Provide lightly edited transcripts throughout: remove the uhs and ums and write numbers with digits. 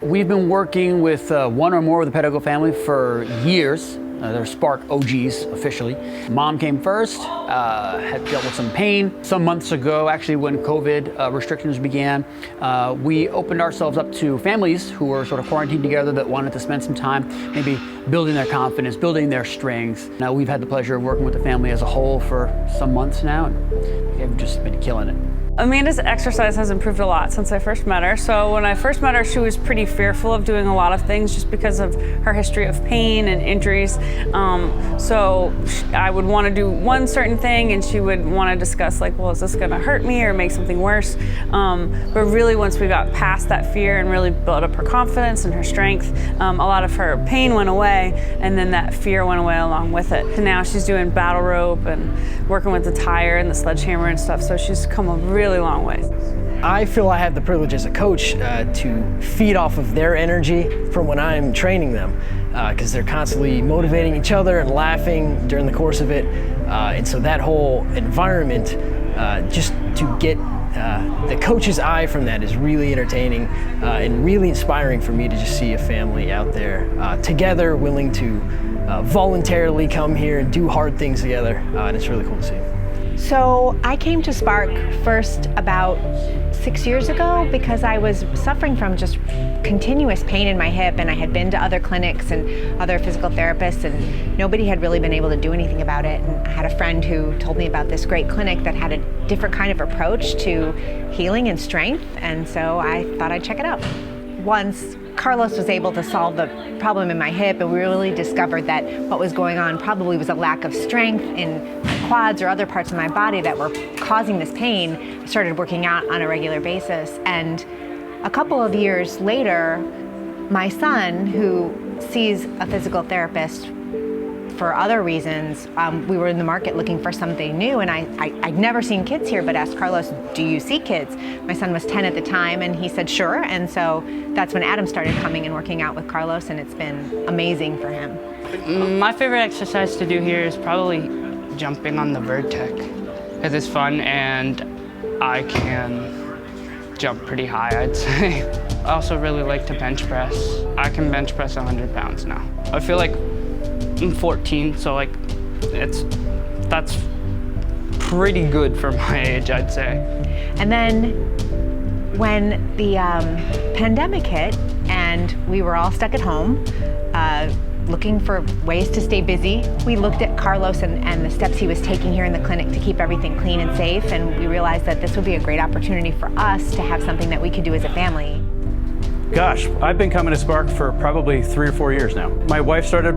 We've been working with one or more of the Pedigo family for years. They're SPARK OGs officially. Mom came first, had dealt with some pain. Some months ago, actually when COVID restrictions began, we opened ourselves up to families who were sort of quarantined together that wanted to spend some time maybe building their confidence, building their strength. Now we've had the pleasure of working with the family as a whole for some months now, and they've just been killing it. Amanda's exercise has improved a lot since I first met her. So when I first met her, she was pretty fearful of doing a lot of things just because of her history of pain and injuries. So I would want to do one certain thing and she would want to discuss like, well, is this going to hurt me or make something worse? But really once we got past that fear and really built up her confidence and her strength, a lot of her pain went away and then that fear went away along with it. And now she's doing battle rope and working with the tire and the sledgehammer and stuff. So she's come a really long way. I feel I have the privilege as a coach to feed off of their energy from when I'm training them, because they're constantly motivating each other and laughing during the course of it. And so that whole environment, just to get the coach's eye from that is really entertaining and really inspiring for me to just see a family out there together, willing to voluntarily come here and do hard things together. And it's really cool to see. So I came to SPARK first about 6 years ago because I was suffering from just continuous pain in my hip, and I had been to other clinics and other physical therapists and nobody had really been able to do anything about it. And I had a friend who told me about this great clinic that had a different kind of approach to healing and strength, and so I thought I'd check it out. Once Carlos was able to solve the problem in my hip, and we really discovered that what was going on probably was a lack of strength in my quads or other parts of my body that were causing this pain. I started working out on a regular basis, and a couple of years later, my son, who sees a physical therapist for other reasons, we were in the market looking for something new, and I'd never seen kids here, but asked Carlos, do you see kids? My son was 10 at the time, and he said sure, and so that's when Adam started coming and working out with Carlos, and it's been amazing for him. My favorite exercise to do here is probably jumping on the Vertec, because it's fun and I can jump pretty high, I'd say. I also really like to bench press. I can bench press 100 pounds now. I feel like I'm 14, so like that's pretty good for my age, I'd say. And then when the pandemic hit and we were all stuck at home, looking for ways to stay busy, we looked at Carlos and the steps he was taking here in the clinic to keep everything clean and safe, and we realized that this would be a great opportunity for us to have something that we could do as a family. Gosh, I've been coming to SPARK for probably 3 or 4 years now. My wife started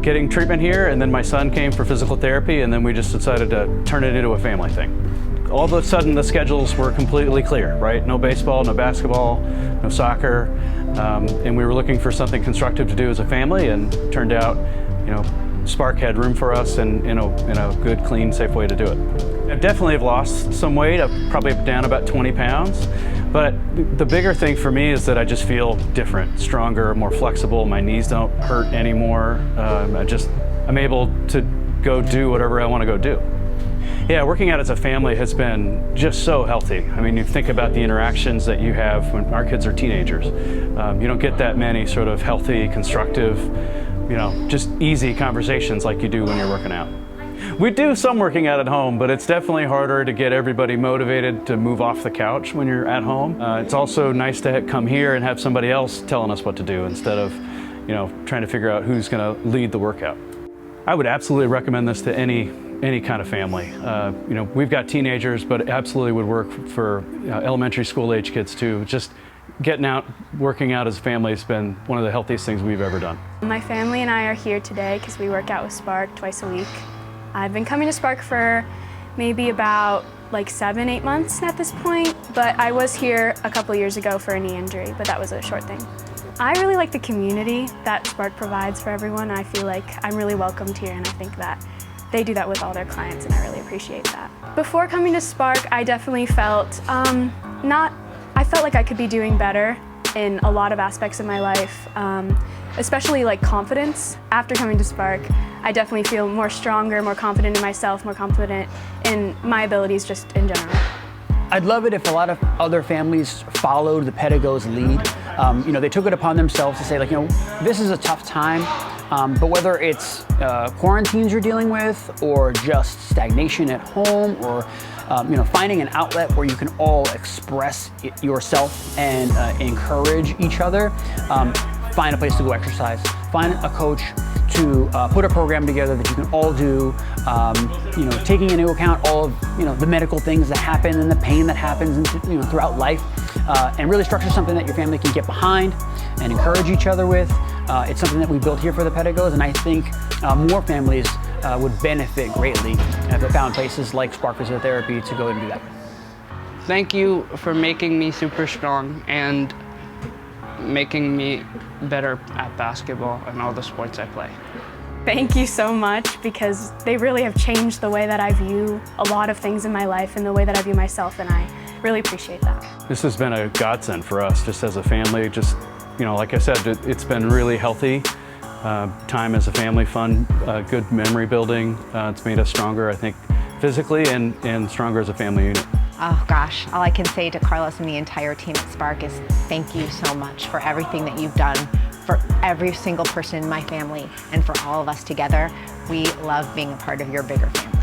getting treatment here, and then my son came for physical therapy, and then we just decided to turn it into a family thing. All of a sudden, the schedules were completely clear, right? No baseball, no basketball, no soccer, and we were looking for something constructive to do as a family, and turned out, you know, SPARK had room for us and in a good, clean, safe way to do it. I definitely have lost some weight. I'm probably down about 20 pounds. But the bigger thing for me is that I just feel different, stronger, more flexible. My knees don't hurt anymore. I'm able to go do whatever I want to go do. Yeah, working out as a family has been just so healthy. I mean, you think about the interactions that you have when our kids are teenagers. You don't get that many sort of healthy, constructive, you know, just easy conversations like you do when you're working out. We do some working out at home, but it's definitely harder to get everybody motivated to move off the couch when you're at home. It's also nice to come here and have somebody else telling us what to do instead of, you know, trying to figure out who's going to lead the workout. I would absolutely recommend this to any kind of family. You know, we've got teenagers, but it absolutely would work for elementary school age kids too. Just getting out, working out as a family has been one of the healthiest things we've ever done. My family and I are here today because we work out with SPARK twice a week. I've been coming to SPARK for maybe about like 7-8 months at this point, but I was here a couple years ago for a knee injury, but that was a short thing. I really like the community that SPARK provides for everyone. I feel like I'm really welcomed here, and I think that they do that with all their clients, and I really appreciate that. Before coming to SPARK, I definitely felt I felt like I could be doing better in a lot of aspects of my life, especially like confidence. After coming to SPARK, I definitely feel more stronger, more confident in myself, more confident in my abilities just in general. I'd love it if a lot of other families followed the Pedigos lead. They took it upon themselves to say, like, this is a tough time, but whether it's quarantines you're dealing with, or just stagnation at home, or finding an outlet where you can all express yourself and encourage each other, find a place to go exercise, find a coach to put a program together that you can all do, taking into account all of the medical things that happen and the pain that happens throughout life, and really structure something that your family can get behind and encourage each other with. It's something that we built here for the Pedigos, and I think more families would benefit greatly if they found places like SPARK Physiotherapy to go and do that. Thank you for making me super strong and making me better at basketball and all the sports I play. Thank you so much, because they really have changed the way that I view a lot of things in my life and the way that I view myself, and I really appreciate that. This has been a godsend for us, just as a family. Just, like I said, it's been really healthy time as a family, fun, good memory building. It's made us stronger, I think, physically and stronger as a family unit. Oh gosh, all I can say to Carlos and the entire team at SPARK is thank you so much for everything that you've done for every single person in my family and for all of us together. We love being a part of your bigger family.